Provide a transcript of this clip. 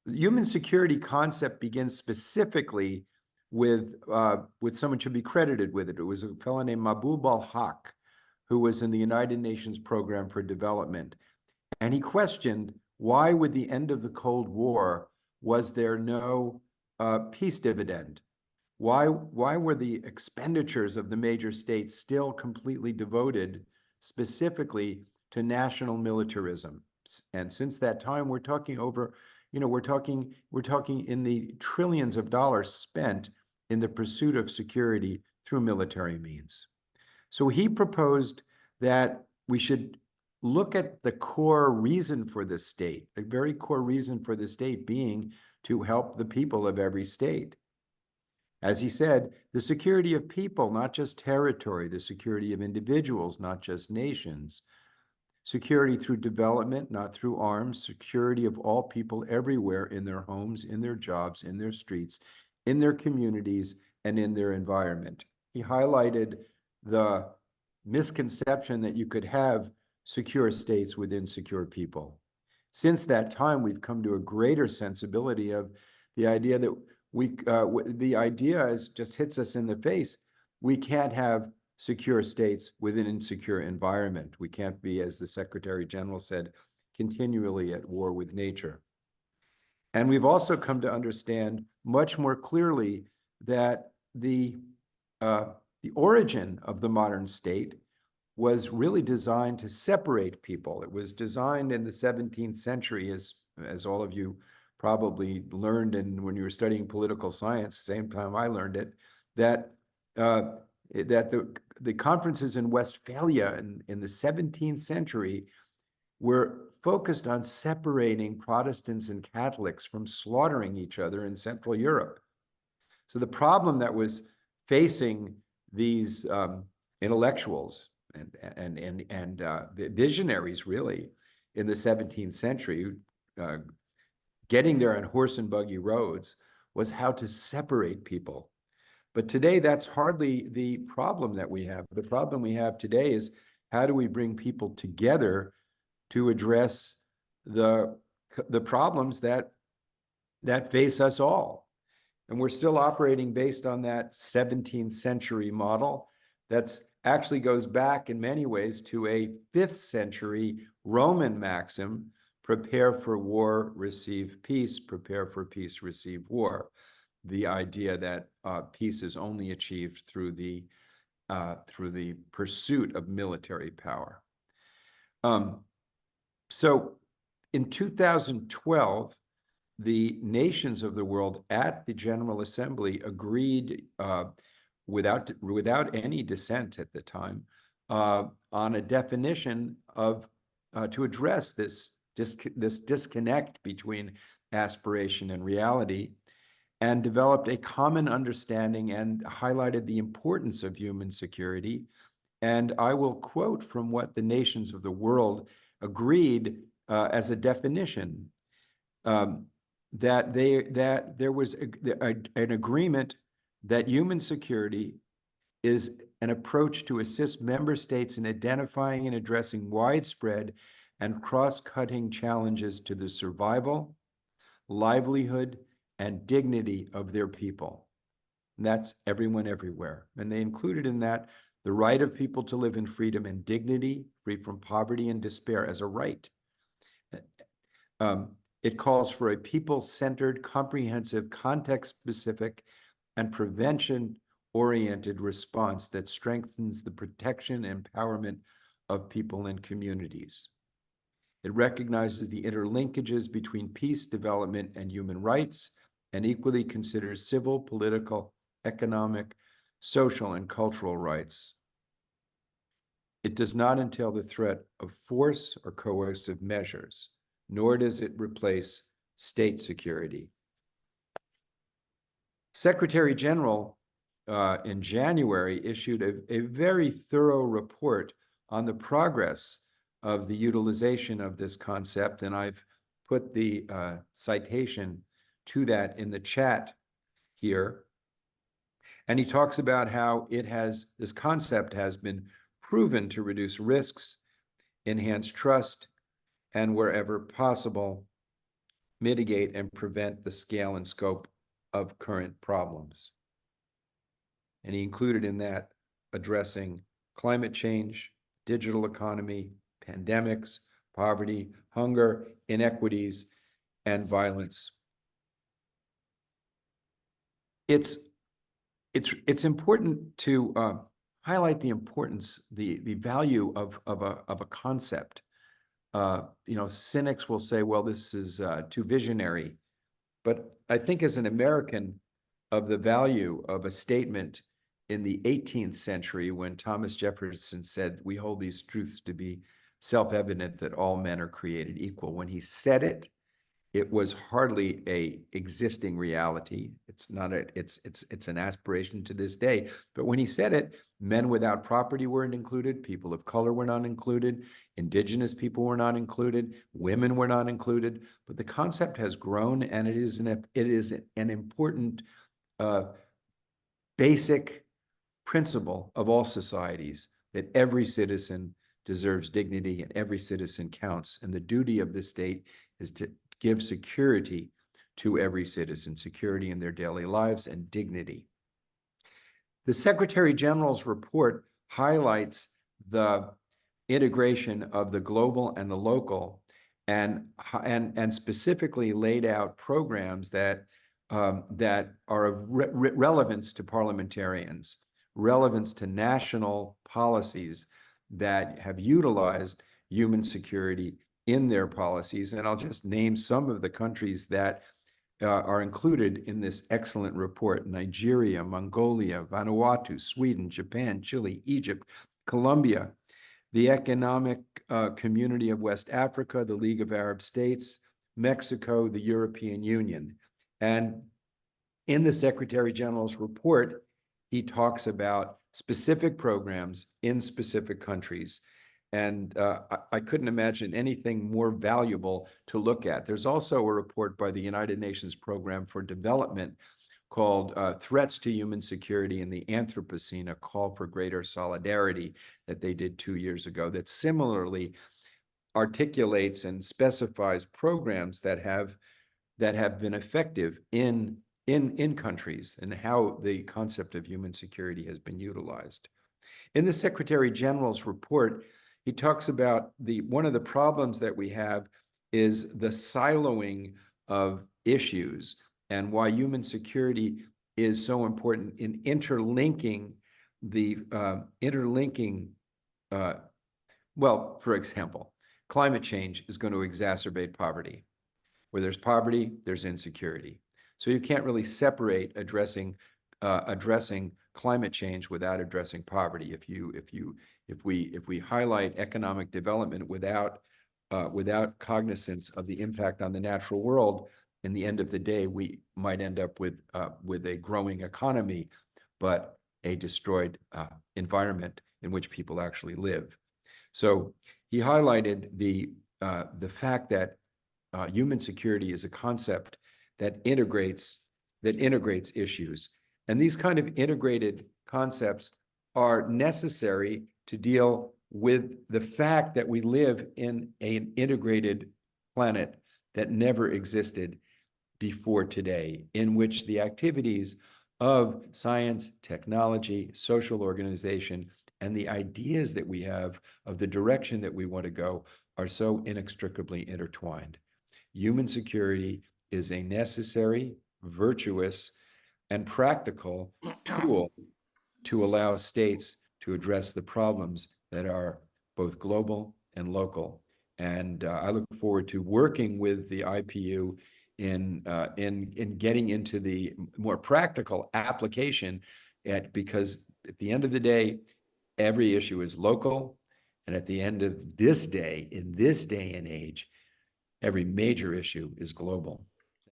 human security concept begins specifically with someone should be credited with it. It was a fellow named Mahbub al-Haq, who was in the United Nations Program for Development. And he questioned why, with the end of the Cold War, was there no peace dividend? Why were the expenditures of the major states still completely devoted specifically to national militarism? And since that time, we're talking over, we're talking in the trillions of dollars spent in the pursuit of security through military means. So he proposed that we should look at the core reason for the state, the very core reason for the state being to help the people of every state. As he said, the security of people, not just territory, the security of individuals, not just nations, security through development, not through arms, security of all people everywhere in their homes, in their jobs, in their streets, in their communities, and in their environment. He highlighted the misconception that you could have secure states with insecure people. Since that time, we've come to a greater sensibility of the idea that the idea is just hits us in the face. We can't have secure states with an insecure environment. We can't be, as the Secretary General said, continually at war with nature. And we've also come to understand much more clearly that the origin of the modern state was really designed to separate people. It was designed in the 17th century, as all of you probably learned when you were studying political science, the same time I learned it, that the conferences in Westphalia in the 17th century were focused on separating Protestants and Catholics from slaughtering each other in Central Europe. So the problem that was facing these intellectuals and visionaries, really, in the 17th century, getting there on horse and buggy roads, was how to separate people. But today, that's hardly the problem that we have. The problem we have today is how do we bring people together to address the problems that face us all? And we're still operating based on that 17th century model that's actually goes back in many ways to a 5th century Roman maxim: prepare for war, receive peace; prepare for peace, receive war. The idea that peace is only achieved through the pursuit of military power. So in 2012, the nations of the world at the General Assembly agreed without any dissent at the time on a definition of to address this disconnect between aspiration and reality, and developed a common understanding and highlighted the importance of human security. And I will quote from what the nations of the world agreed as a definition, that there was an agreement that human security is an approach to assist member states in identifying and addressing widespread and cross-cutting challenges to the survival, livelihood, and dignity of their people. And that's everyone everywhere. And they included in that the right of people to live in freedom and dignity, free from poverty and despair, as a right. It calls for a people-centered, comprehensive, context-specific, and prevention-oriented response that strengthens the protection and empowerment of people and communities. It recognizes the interlinkages between peace, development, and human rights, and equally considers civil, political, economic, social, and cultural rights. It does not entail the threat of force or coercive measures, nor does it replace state security. Secretary General in January issued a very thorough report on the progress of the utilization of this concept, and I've put the citation to that in the chat here. And he talks about how this concept has been proven to reduce risks, enhance trust, and wherever possible, mitigate, and prevent the scale and scope of current problems. And he included in that addressing climate change, digital economy, pandemics, poverty, hunger, inequities, and violence. It's important to highlight the importance, the value of a concept. Cynics will say, well, this is too visionary. But I think as an American, of the value of a statement in the 18th century when Thomas Jefferson said, we hold these truths to be self-evident that all men are created equal. When he said it, it was hardly a existing reality. It's not it's an aspiration to this day. But when he said it, men without property weren't included, people of color were not included, indigenous people were not included, women were not included. But the concept has grown, and it is an important basic principle of all societies, that every citizen deserves dignity and every citizen counts. And the duty of the state is to give security to every citizen, security in their daily lives and dignity. The Secretary General's report highlights the integration of the global and the local, and specifically laid out programs that are of relevance to parliamentarians, relevance to national policies that have utilized human security in their policies. And I'll just name some of the countries that are included in this excellent report: Nigeria, Mongolia, Vanuatu, Sweden, Japan, Chile, Egypt, Colombia, the Economic Community of West Africa, the League of Arab States, Mexico, the European Union. And in the Secretary General's report, he talks about specific programs in specific countries. And I couldn't imagine anything more valuable to look at. There's also a report by the United Nations Program for Development called Threats to Human Security in the Anthropocene, a call for greater solidarity, that they did 2 years ago, that similarly articulates and specifies programs that have been effective in countries, and how the concept of human security has been utilized. In the Secretary General's report, he talks about one of the problems that we have is the siloing of issues, and why human security is so important in interlinking well, for example, climate change is going to exacerbate poverty. Where there's poverty, there's insecurity. So you can't really separate addressing climate change without addressing poverty. If we highlight economic development without cognizance of the impact on the natural world, in the end of the day, we might end up with a growing economy, but a destroyed environment in which people actually live. So he highlighted the fact that human security is a concept that integrates issues. And these kind of integrated concepts are necessary to deal with the fact that we live in an integrated planet that never existed before today, in which the activities of science, technology, social organization, and the ideas that we have of the direction that we want to go are so inextricably intertwined. Human security is a necessary, virtuous, and practical tool to allow states to address the problems that are both global and local. And I look forward to working with the IPU in getting into the more practical application, because at the end of the day, every issue is local. And at the end of this day, in this day and age, every major issue is global.